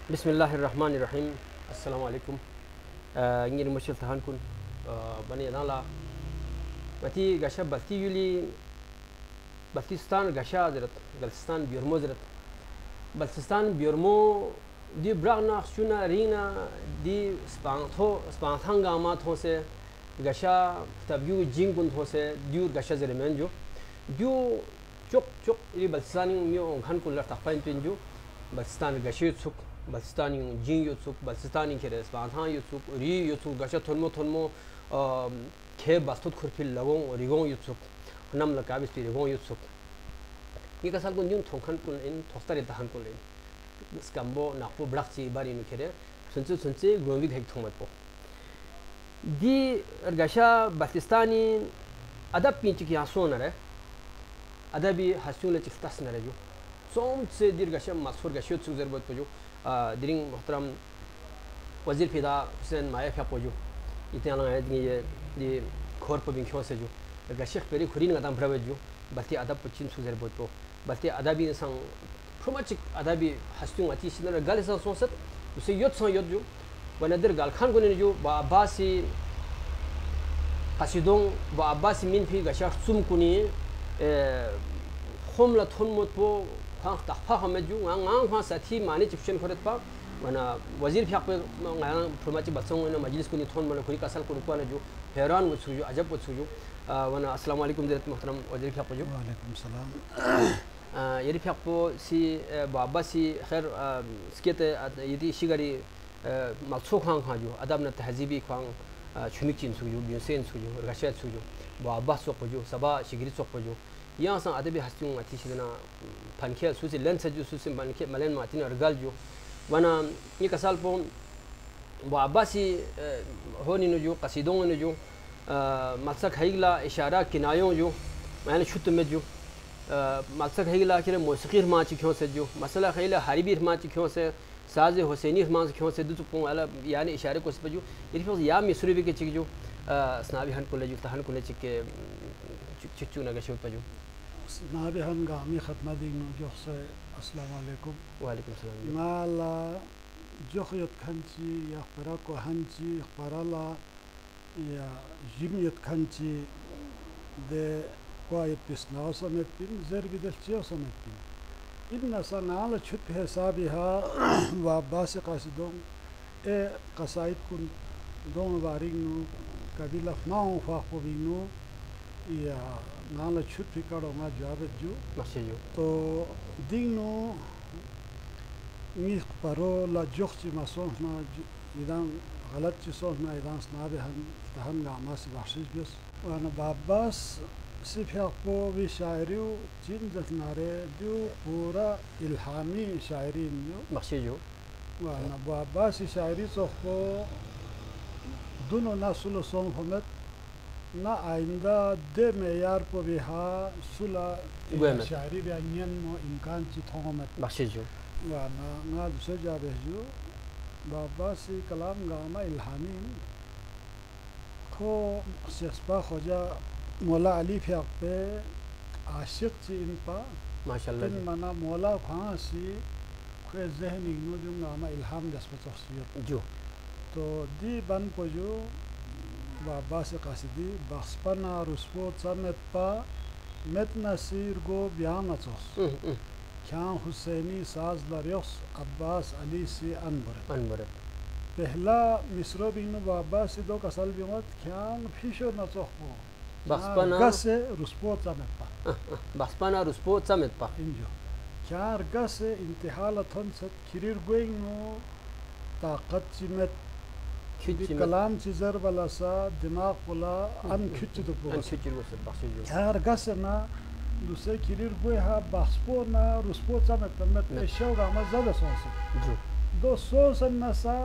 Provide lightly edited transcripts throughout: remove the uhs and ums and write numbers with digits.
बिस्मिल्लाहिर्रहमानिर्रहीम अस्सलाम वालेकुम ngir mushil tahan kun bani dala bati gasha bati yuli baltistan gasha zrat baltistan biormo zrat baltistan biormo di bragna shuna rina di spantanga ma those gasha tabyu jingun those dur gasha zremenjo du chok chok ri baltistan myo khan kun la tapain pinju baltistan gashi chuk balstani jin yutsuk balstani keres banhan yutsuk ri yutsuk gasha thonmo ke bastut khurpil lagong rigong yutsuk nam la kabis ti rigong yutsuk ni kasal gon jung thongkhan kun in thostari dahan kun in skambo nakpo brakchi bari nu kere sunche gongid hek thongmat po di gasha balstani adab pinchi ki asona re adabi hasuna chiftas na re jo som se dir gasha masur gasha yutsuk zerbot po jo दिरिंग मोहतरम वजीर फिदा हुसैन माया क्या Pozzo इतने अलग है ये खोर पर बिंख्यों से जो गशिक पेरी खुरीन गदाम भरवे जो बल्कि अदब पचिन सुज़र बोत पो बल्कि अदबी इंसान प्रोमाचिक अदबी हस्तियों अति सिंदर गाल ऐसा सोचत उसे योद जो वनदर गाल खान को नहीं जो बाबासी कसिदों बाबासी मिन फिर गशिक सुम कुनी होमला थोन मोत पो हाँ तख्फा हमें जो आंग हाँ साथी माने चिप्शन खरीद पा वना वजीर फिर आप फरमाची बच्चों ने मजलिस को निथोन मने खुरी कासल को रुपा ने जो हैरान वो सुजो अजब वो सुजो वना अस्सलाम वालेकुम जनाब मोहतरम वजीर फिर आप जो वालेकुम सलाम ये फिर आपको सी बाबा सी खैर स्केट ये शिगारी मक्सो खां खां जो अदब न तहजीबी खां चुमिक चिन सुजो बियसेन सुजो रशियत सुजो बाबा सोक जो सबा शिगरी सोक जो यहाँ से अदबी हस्तियों अति सिदना फनखे सुसे लेंस जो सुसे फनखे मलेन मातिन अर्गल जो वना ये कसाल पो बाबासी होनी न जो कसीदों न जो मकसद हैगला इशारा किनायों जो मैंने शुद्ध में जो मकसद हैगला कि मौसीकी माची क्यों से जो मसला हैगला हरीबी माची क्यों से साज़ हुसैनी माच क्यों से दूसरे पो अला यानी इशारे को सपजो ये फिर या मिस्री भी के चिक जो स्नाबी हन को ले जो तहन को ले चिक के चिच्चू ना गशों पजो नाबी हम गामी खत्म दिनो जो से अस्सलाम वालेकुम वालेकुम सलाम माला जो खयत खंची या खरा को हंची खराला या जिमियत खंची दे क्वाइट पिसनाओ समेत पिन जरबी दलचियो समेत पिन इन्ना सनाल छुट हिसाबी हा वाबास कासिदों ए कसाइद कुन दों वारिंगनो कबिला माओ फाखो बिनो या नाला छुट फिकारो मा जाबत जो मक्सियो तो दिनो मिख परो ला जोखची मासों ना इदान गलत चीज़ों ना इदान स्नाबे हम तहन गामा से वाशिश बस वाना बाबास सिफियापो भी शायरी चिंजत नारे जो पूरा इल्हामी शायरी न्यू मक्सियो वाना बाबास शायरी सोखो दोनों ना सुलो सोंग हमें ना आइंदा दे में यार पो बिहा सुला शायरी बयानियन मो इम्कान चिथों में मक्सियो वाना ना दूसरे जाबे जो बाबा सी कलाम गामा इल्हामी को सिस्पा खोजा मौला अली फियाक पे आशिक ची इन पा माशाल्लाह इन मना मौला फांसी के ज़हनी नो जो गामा इल्हाम जस्पा तोसियत जो तो दी बन को जो बाबा से कासिदी बख्सपना रुस्पो समेत पा met nasir go biamatos kyan Husaini साज लरियोस अब्बास अली से अनबर पहला मिस्रो बिनु बाबा से दो कसल बिमत kyan फिशो नचोख को बख्सपना गसे रुस्पो समेत पा बख्सपना रुस्पो समेत पा इंजो kyan गसे इंतहाला थन से किरिर गोइंगनो ताकत चिमेत कलाम चीज़र वाला सा दिमाग वाला अनखिच्च तो यार गसना दूसरे किरिर कोई हा बास्पो ना रुस्पो चामे तमेत एशिया गामा ज़्यादा सोंसे दो सोंसन ना सा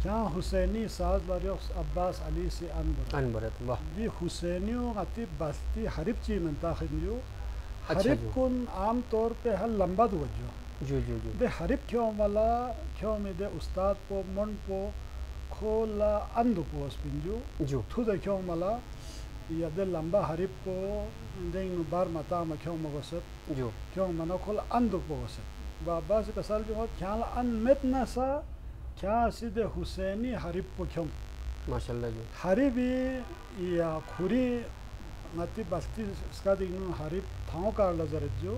जहाँ हुसैनी साज लारियोस अब्बास अली से अनबर वाह दी हुसैनियों आती बस्ती हरिब ची मनता खिन्यो हरिब कुन आम तौर पे हल लंबा दुवज्जो जो दे हरिब क्यों में दे उस्ताद को मन को खोला अंधु को स्पिंजो जो थुदा क्यों मला या दे लंबा हरिब को देंग बार मता में क्यों मगसत जो क्यों मना खोला अंधु को वसत बाबा से कसal जो ख्याल अन met nasa क्या सीधे हुसैनी हरिप पोख्यम माशाल्लाह जी हरिबी या खुरी नती बस्ती इसका दिनों हरिप थाओ कार लजर जो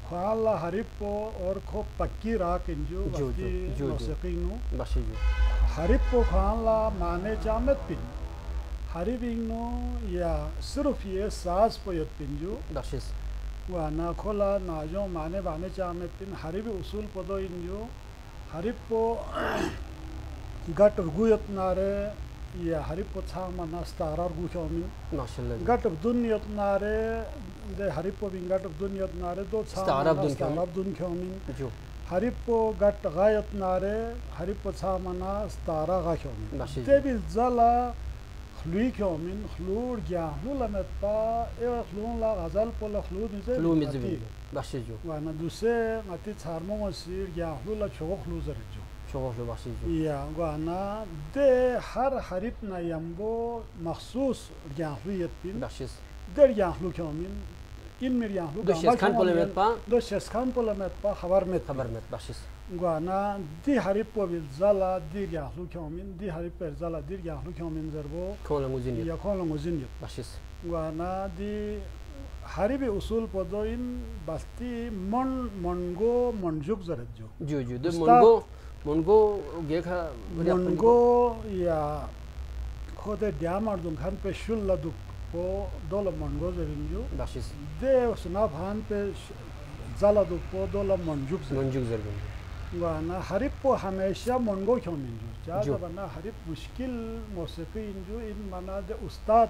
ख्याला हरिप पो और खो पक्की राक इंजो बस्ती मौसीकी नो बशी जी हरिप पो ख्याला माने जामत पिन हरिबिंगनो या सिर्फ ये सास पो यत पिंजो बशीस वाना खोला नाजो माने बाने जामत पिन हरिबी उसूल पदो इंजो हरिप्पो गट गुयत नारे या हरिप्पो छामा नास्तारार गुखोमिन माशाल्लाह गट दुनियत नारे दे हरिप्पो बिंगट दुनियत नारे दो छामा नास्तारार दुनखोमिन जो हरिप्पो गट गायत नारे हरिप्पो छामा नास्तारा गाखोमिन बशी देबी जला खलुई खोमिन खलुर ग्या हुलमत पा ए खलुला गजल पोला खलु मिजे बशी जो वाना दुसे मति छारमो मसिर ग्या हुला छोख लुजर जो छोख लो बशी जो या वाना दे हर हरिप ना यम्बो मखसूस ग्या हुयत पिन बशीस दर ग्या हु खोमिन इन मिर ग्या हु दो शेसखान पोलमेत पा खबर में बशीस वाना दी हरिप पो बिल जला दी ग्या हु खोमिन दी हरिप पर जला दी ग्या हु खोमिन जरबो खोला मुजिन या खोला मुजिन बशीस वाना दी हरिबी उसूल पदोइन बस्ती मन मनगो मनजुक जरत जो दो मनगो गेखा मनगो या खोदे ड्यामर दुन खान पे शुल्ला दुख पो दोला मनगो जरिंजो बशीस दे सुना भान पे जला दुख पो दोला मनजुक जरबो वाना हरिप पो हमेशा मनगो खोमिंजो ज्यादा बना हरिप मुश्किल मौसीकी इंजो इन मना दे उस्ताद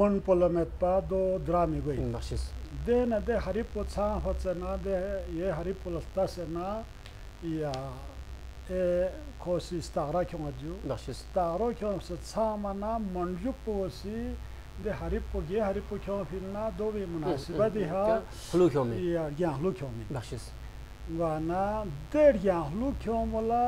मन पोलमेत पा दो ड्रामी गई बशीस दे न दे हरिप पो छा फचना दे ये हरिप पोलस्ता से ना या ए कोसी स्तारा क्यों अजू बशीस स्तारो क्यों से छा मना मनजुक पोसी दे हरिप पो गे हरिप पो क्यों फिर ना दो भी मुनासिबा दिहा हलू क्यों में या ग्या हलू क्यों में बशीस वाना दे ग्या हलू क्यों मोला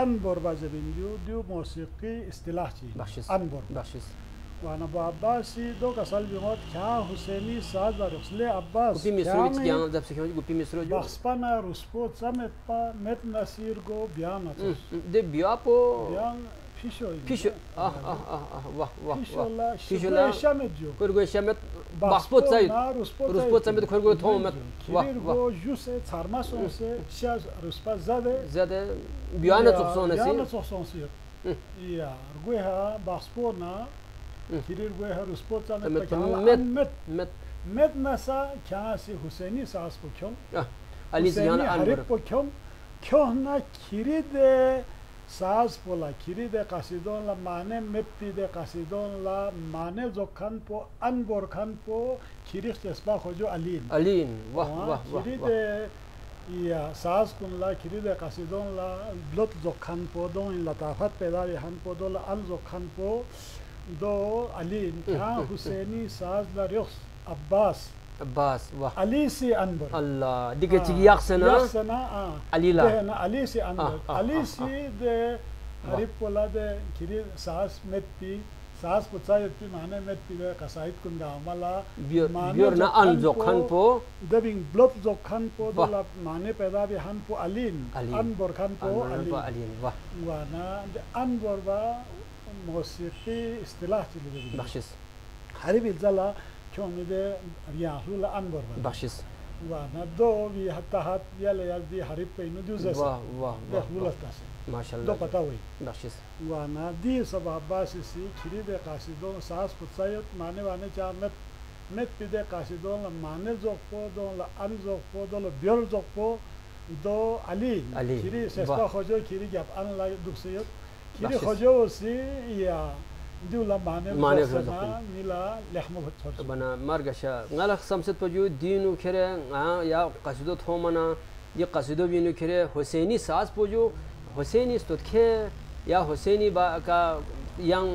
अनबोर बाजबिंजू दो मौसीकी इस्तिलाह ची बशीस अनबोर बशीस वाना बाबासी दो कसल बिगोत क्या हुसैनी साज बारुसले अब्बास गुपी मिस्रो क्या जब से गुपी मिस्रो जो बख्सपना रुस्पो समेत पा मेत नसीर गो बयान दे बियापो बयान फिशो वाह फिशोला शमेत जो कोरगो शमेत बख्सपो चाहिए रुस्पो समेत कोरगो थो मत वाह गो जुसे छारमासो से शाज रुस्पा ज़्यादा बयान चोसोनसी या रुगोहा बख्सपो ना किरीर वे हर उस पोचा में met nasa क्या से हुसैनी सास को क्यों अली जियान हरिप को क्यों ना किरी दे सास पोला किरी दे कासिदोन ला माने मेत्ती दे कासिदोन ला माने जो खान पो अनबोर खान पो किरी सेस्पा खोजो अलीन वाह किरी दे या सास कुन ला किरी दे कासिदोन ला ब्लॉट जो खान पो दो इन लताफत पैदा हान पो दो ला अल जो खान पो दो अलीन क्या हुसैनी साज लरियोस अब्बास वाह अली से अनबर अल्लाह दिके चिगी याक्सना अलीला ना अली से अनबर अली से दे हरिप पोला दे किरी सास मेत्ती सास पुचायत पी माने मेत्ती दे कसाइत कुंगा मला बियर ना अन जोखन पो दबिंग ब्लॉट जोखन पो दोला माने पैदा भी हन पो अलीन अनबर खान पो अलीन वाह ना अनबर बा मौसीकी इस्तिलाह चली बशीस हरिब जला क्यों मिदे रियाहुल अनबर बशीस वाना दो भी हत्ता हाथ याले यादी हरिब पे नु जुजे वाह हुलस्ता से माशाल्लाह दो पता हुई बशीस वाना दी सब अब्बास सी खिरी दे कासिदो सास पुचायत माने वाने चामत met pide कासिदो ला माने जोको दो ला अन जोको दो ला बियर जोको दो अली खिरी सेस्पा खोजो खिरी गप अन ला दुखसियत किरी खोजो सी या दिउला माने जोना नीला लहमो भछर बना मार्गशा ngala samset paju dinu khere या qasido thomana ये qasido binu khere husaini saz paju husaini stotke या हुसैनी बा का yang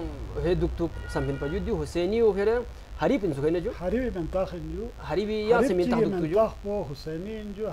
he duktuk sampin paju di husaini o khere hari pin su kene jo hari ben ta khenju hari bi ya semin ta duktu jo husaini jo